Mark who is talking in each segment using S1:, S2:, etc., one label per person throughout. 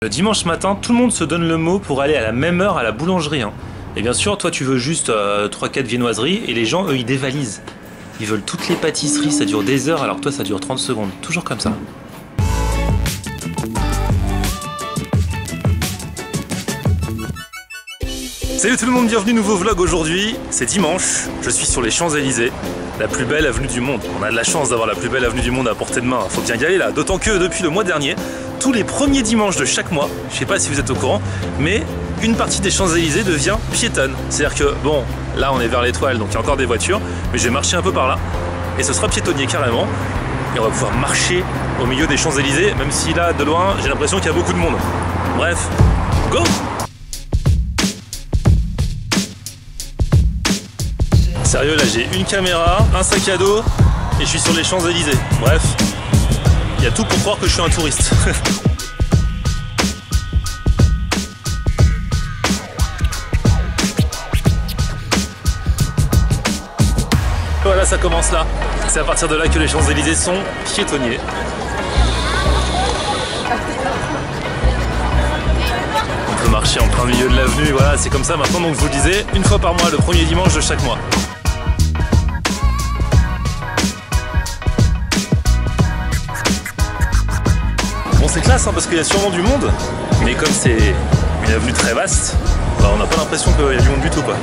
S1: Le dimanche matin, tout le monde se donne le mot pour aller à la même heure à la boulangerie. Hein. Et bien sûr, toi tu veux juste 3-4 viennoiseries et les gens, eux, ils dévalisent. Ils veulent toutes les pâtisseries, ça dure des heures alors que toi ça dure 30 secondes. Toujours comme ça. Salut tout le monde, bienvenue, nouveau vlog aujourd'hui. C'est dimanche, je suis sur les Champs-Élysées, la plus belle avenue du monde. On a de la chance d'avoir la plus belle avenue du monde à portée de main, faut bien y aller là. D'autant que depuis le mois dernier, tous les premiers dimanches de chaque mois, je sais pas si vous êtes au courant, mais une partie des Champs-Élysées devient piétonne. C'est-à-dire que, bon, là on est vers l'Étoile, donc il y a encore des voitures, mais je vais marcher un peu par là, et ce sera piétonnier carrément. Et on va pouvoir marcher au milieu des Champs-Élysées, même si là, de loin, j'ai l'impression qu'il y a beaucoup de monde. Bref, go! Sérieux, là j'ai une caméra, un sac à dos et je suis sur les Champs-Élysées. Bref, il y a tout pour croire que je suis un touriste. Voilà, ça commence là. C'est à partir de là que les Champs-Élysées sont piétonniers. On peut marcher en plein milieu de l'avenue, voilà, c'est comme ça maintenant. Donc je vous le disais, une fois par mois, le premier dimanche de chaque mois. Bon, c'est classe hein, parce qu'il y a sûrement du monde, mais comme c'est une avenue très vaste, bah, on n'a pas l'impression qu'il y a du monde du tout, quoi.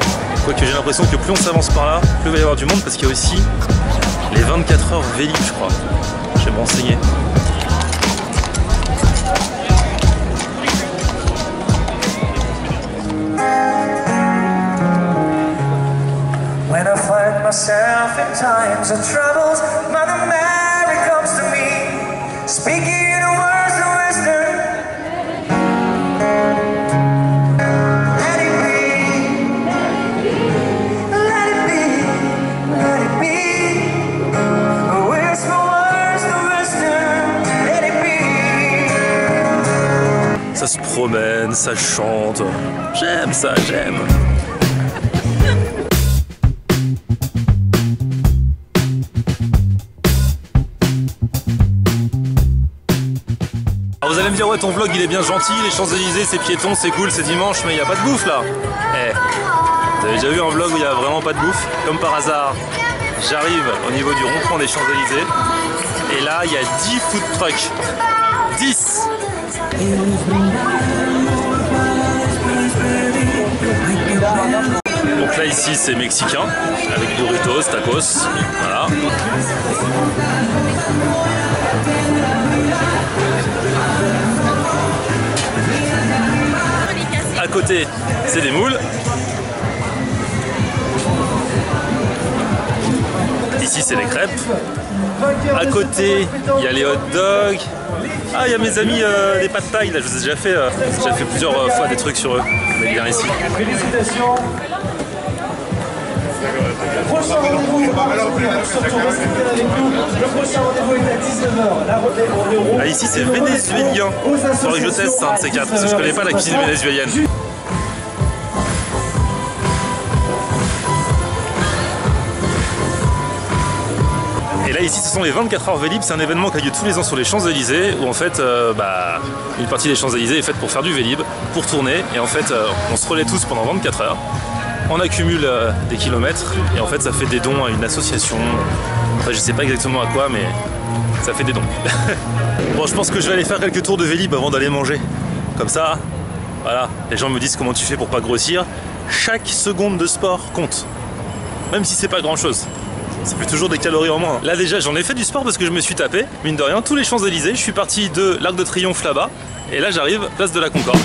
S1: Quoique j'ai l'impression que plus on s'avance par là, plus il va y avoir du monde parce qu'il y a aussi les 24 heures Vélib, je crois. Je vais me renseigner.
S2: When I find myself in times of troubles, Mother Mary comes to me, speaking the words of wisdom. Let it be, let it be, let it be. Whisper words of wisdom, let it be.
S1: Ça se promène, ça chante. J'aime ça, j'aime. Alors vous allez me dire ouais ton vlog il est bien gentil, les Champs-Élysées c'est piéton, c'est cool, c'est dimanche, mais il n'y a pas de bouffe là. Eh, vous avez déjà vu un vlog où il n'y a vraiment pas de bouffe? Comme par hasard, j'arrive au niveau du rond-point des Champs-Élysées et là il y a 10 food trucks. 10. Donc là ici c'est mexicain avec burritos, tacos, voilà. À côté c'est des moules. Ici c'est les crêpes. À côté il y a les hot dogs. Ah, il y a mes amis des pâtes thaï, là je vous ai déjà fait, plusieurs fois des trucs sur eux. Mais bien ici.
S2: Félicitations. Le prochain rendez-vous, surtout restez avec nous. Le prochain rendez-vous est à 19h.
S1: Ah, ici c'est vénézuélien. Faudrait que je teste un de ces quatre, parce que je connais pas la cuisine vénézuélienne. Et là ici ce sont les 24 heures Vélib, c'est un événement qui a lieu tous les ans sur les Champs-Élysées où en fait une partie des Champs-Élysées est faite pour faire du Vélib, pour tourner et en fait on se relaie tous pendant 24 heures, on accumule des kilomètres et en fait ça fait des dons à une association, enfin je sais pas exactement à quoi mais ça fait des dons. Bon je pense que je vais aller faire quelques tours de Vélib avant d'aller manger, comme ça voilà, les gens me disent comment tu fais pour pas grossir, chaque seconde de sport compte, même si c'est pas grand chose. Ça fait toujours des calories en moins. Là déjà j'en ai fait du sport parce que je me suis tapé, mine de rien, tous les Champs-Élysées. Je suis parti de l'Arc de Triomphe là-bas. Et là j'arrive, place de la Concorde.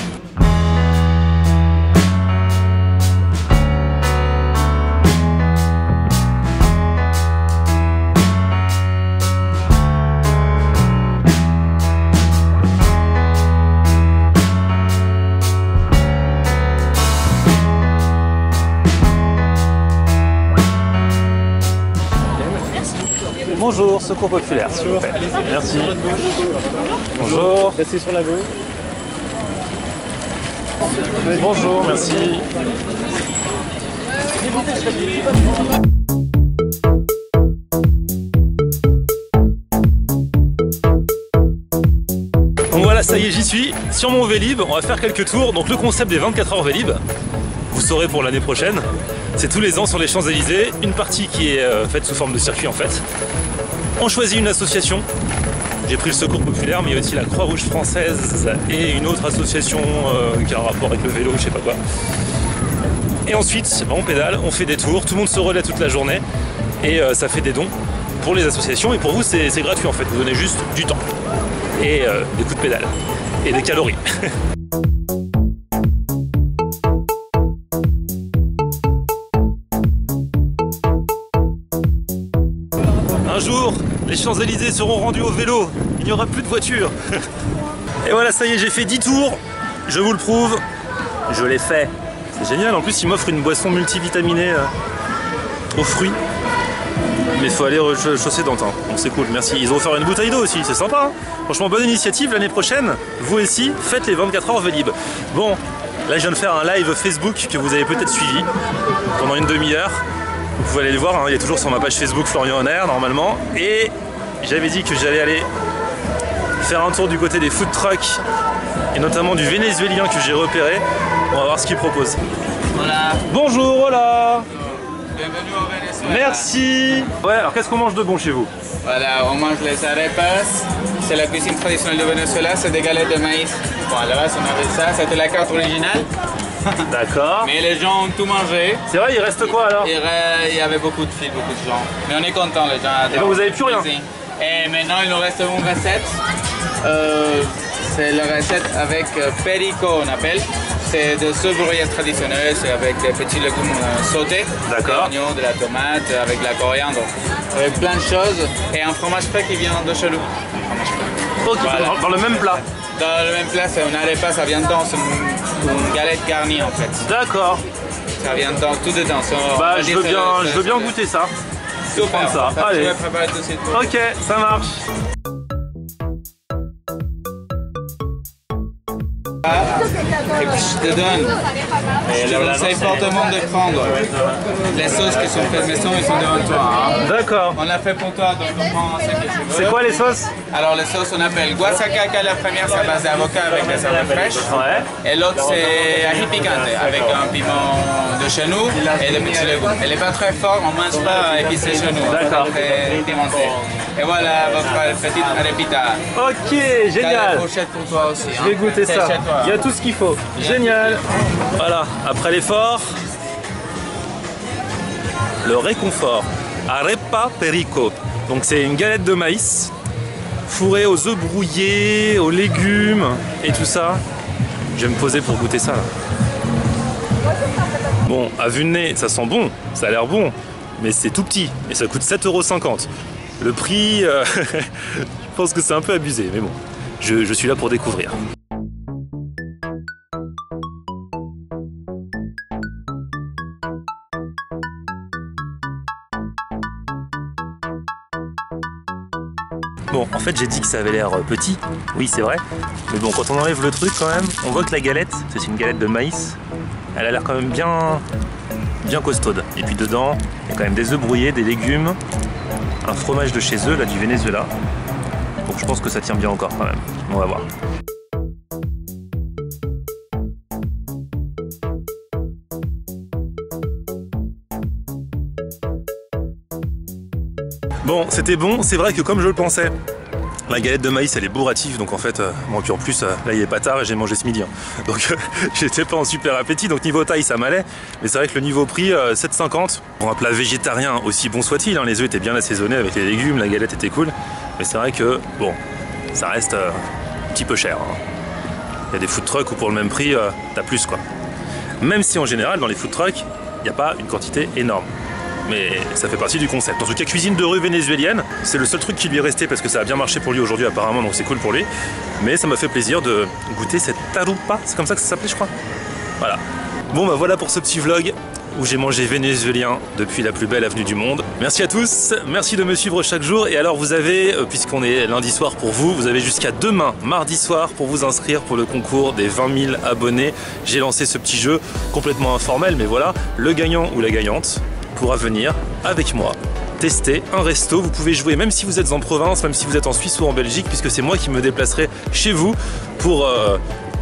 S1: Bonjour, secours populaire, s'il vous plaît. Merci. Bonjour.
S3: Restez sur la gauche.
S1: Bonjour, merci. ça y est, j'y suis, sur mon Vélib, on va faire quelques tours. Donc le concept des 24 heures Vélib, vous saurez pour l'année prochaine, c'est tous les ans sur les Champs-Élysées, une partie qui est faite sous forme de circuit en fait. On choisit une association, j'ai pris le Secours Populaire, mais il y a aussi la Croix-Rouge Française et une autre association qui a un rapport avec le vélo, je sais pas quoi. Et ensuite, on pédale, on fait des tours, tout le monde se relaie toute la journée et ça fait des dons pour les associations et pour vous c'est gratuit en fait, vous donnez juste du temps et des coups de pédale et des calories. Un jour, les Champs-Élysées seront rendus au vélo, il n'y aura plus de voitures. Et voilà, ça y est, j'ai fait 10 tours, je vous le prouve, je l'ai fait. C'est génial, en plus ils m'offrent une boisson multivitaminée aux fruits. Mais il faut aller chausser dans le temps, donc c'est cool, merci. Ils ont offert une bouteille d'eau aussi, c'est sympa hein. Franchement, bonne initiative, l'année prochaine, vous aussi, faites les 24 heures Vélib. Bon, là je viens de faire un live Facebook que vous avez peut-être suivi pendant une demi-heure. Vous pouvez aller le voir, hein. Il est toujours sur ma page Facebook Florian Honner normalement. Et j'avais dit que j'allais aller faire un tour du côté des food trucks et notamment du vénézuélien que j'ai repéré. On va voir ce qu'il propose.
S3: Voilà.
S1: Bonjour, hola.
S3: Bienvenue au Venezuela.
S1: Merci. Ouais, alors qu'est-ce qu'on mange de bon chez vous?
S3: Voilà, on mange les arepas. C'est la cuisine traditionnelle du Venezuela, c'est des galettes de maïs. Bon, à la base, on avait ça, c'était la carte originale.
S1: D'accord.
S3: Mais les gens ont tout mangé.
S1: C'est vrai, il reste quoi alors?
S3: Il y avait beaucoup de filles, beaucoup de gens. Mais on est contents, les gens adorent.
S1: Et donc vous avez plus rien?
S3: Et maintenant, il nous reste une recette. C'est la recette avec perico, on appelle. C'est des œufs brouillés traditionnels, c'est avec des petits légumes sautés.
S1: D'accord.
S3: Des oignons, de la tomate, avec de la coriandre. Avec plein de choses. Et un fromage frais qui vient de chez nous.
S1: Ok,
S3: Voilà.
S1: dans le même plat.
S3: Dans le même plat, c'est une arepa, ça vient dans une galette garnie en fait.
S1: D'accord.
S3: Ça vient dans tout dedans.
S1: Bah je veux bien goûter ça.
S3: Super,
S1: ça. Allez.
S3: Je vais préparer tout de suite.
S1: Ok, ça marche.
S3: Et puis je te donne. Je te conseille fortement de prendre les sauces qui sont faites maison, ils sont devant toi. Hein.
S1: D'accord.
S3: On l'a fait pour toi, donc on prend ce que tu veux.
S1: C'est quoi les sauces?
S3: Alors les sauces on appelle guasacaca, la première c'est à base d'avocat avec des herbes fraîches.
S1: Ouais.
S3: Et l'autre c'est ají picante avec un piment de chez nous et des petits légumes. Elle n'est pas très forte, on ne mange pas épicé chez nous.
S1: D'accord.
S3: Très pimenté. Et voilà votre petite arepita.
S1: Ok,
S3: T'as la
S1: génial.
S3: fourchette pour toi aussi.
S1: Je vais goûter
S3: C'est
S1: ça.
S3: chez toi.
S1: Il y a tout ce qu'il faut. Génial. Voilà, après l'effort, le réconfort. Arepa perico. Donc c'est une galette de maïs fourrée aux œufs brouillés, aux légumes et tout ça. Je vais me poser pour goûter ça là. Bon, à vue de nez, ça sent bon, ça a l'air bon, mais c'est tout petit et ça coûte 7,50 €. Le prix, je pense que c'est un peu abusé, mais bon, je suis là pour découvrir. Bon, en fait j'ai dit que ça avait l'air petit, oui c'est vrai, mais bon quand on enlève le truc quand même, on voit que la galette, c'est une galette de maïs, elle a l'air quand même bien costaude. Et puis dedans, il y a quand même des œufs brouillés, des légumes, un fromage de chez eux, là du Venezuela. Donc je pense que ça tient bien encore quand même, on va voir. Bon, c'était bon, c'est vrai que comme je le pensais, la galette de maïs elle est bourrative, donc en fait, bon puis en plus là il est pas tard et j'ai mangé ce midi, hein. Donc j'étais pas en super appétit, donc niveau taille ça m'allait, mais c'est vrai que le niveau prix 7,50 pour un plat végétarien aussi bon soit-il, hein, les œufs étaient bien assaisonnés avec les légumes, la galette était cool, mais c'est vrai que bon, ça reste un petit peu cher, hein. Il y a des food trucks où pour le même prix t'as plus quoi. Même si en général dans les food trucks il n'y a pas une quantité énorme. Mais ça fait partie du concept. En tout cas, cuisine de rue vénézuélienne, c'est le seul truc qui lui est resté parce que ça a bien marché pour lui aujourd'hui apparemment, donc c'est cool pour lui. Mais ça m'a fait plaisir de goûter cette taroupa, c'est comme ça que ça s'appelait je crois. Voilà. Bon bah voilà pour ce petit vlog où j'ai mangé vénézuélien depuis la plus belle avenue du monde. Merci à tous, merci de me suivre chaque jour. Et alors vous avez, puisqu'on est lundi soir pour vous, vous avez jusqu'à demain, mardi soir, pour vous inscrire pour le concours des 20 000 abonnés. J'ai lancé ce petit jeu complètement informel, mais voilà, le gagnant ou la gagnante pourra venir avec moi tester un resto. Vous pouvez jouer même si vous êtes en province, même si vous êtes en Suisse ou en Belgique, puisque c'est moi qui me déplacerai chez vous pour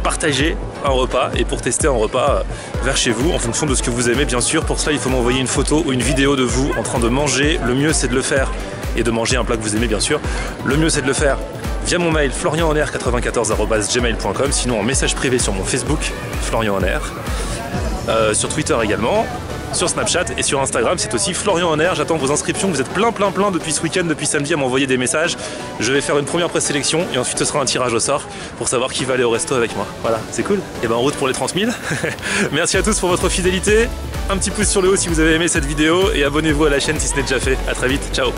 S1: partager un repas et pour tester un repas vers chez vous en fonction de ce que vous aimez, bien sûr. Pour cela, il faut m'envoyer une photo ou une vidéo de vous en train de manger. Le mieux, c'est de le faire et de manger un plat que vous aimez, bien sûr. Le mieux, c'est de le faire via mon mail florianoner94@gmail.com, sinon en message privé sur mon Facebook Florian Honner, sur Twitter également, sur Snapchat et sur Instagram, c'est aussi Florian Honner. J'attends vos inscriptions, vous êtes plein depuis ce week-end, depuis samedi à m'envoyer des messages. Je vais faire une première présélection et ensuite ce sera un tirage au sort pour savoir qui va aller au resto avec moi. Voilà, c'est cool. Et ben en route pour les 30 000. Merci à tous pour votre fidélité. Un petit pouce sur le haut si vous avez aimé cette vidéo et abonnez-vous à la chaîne si ce n'est déjà fait. A très vite, ciao.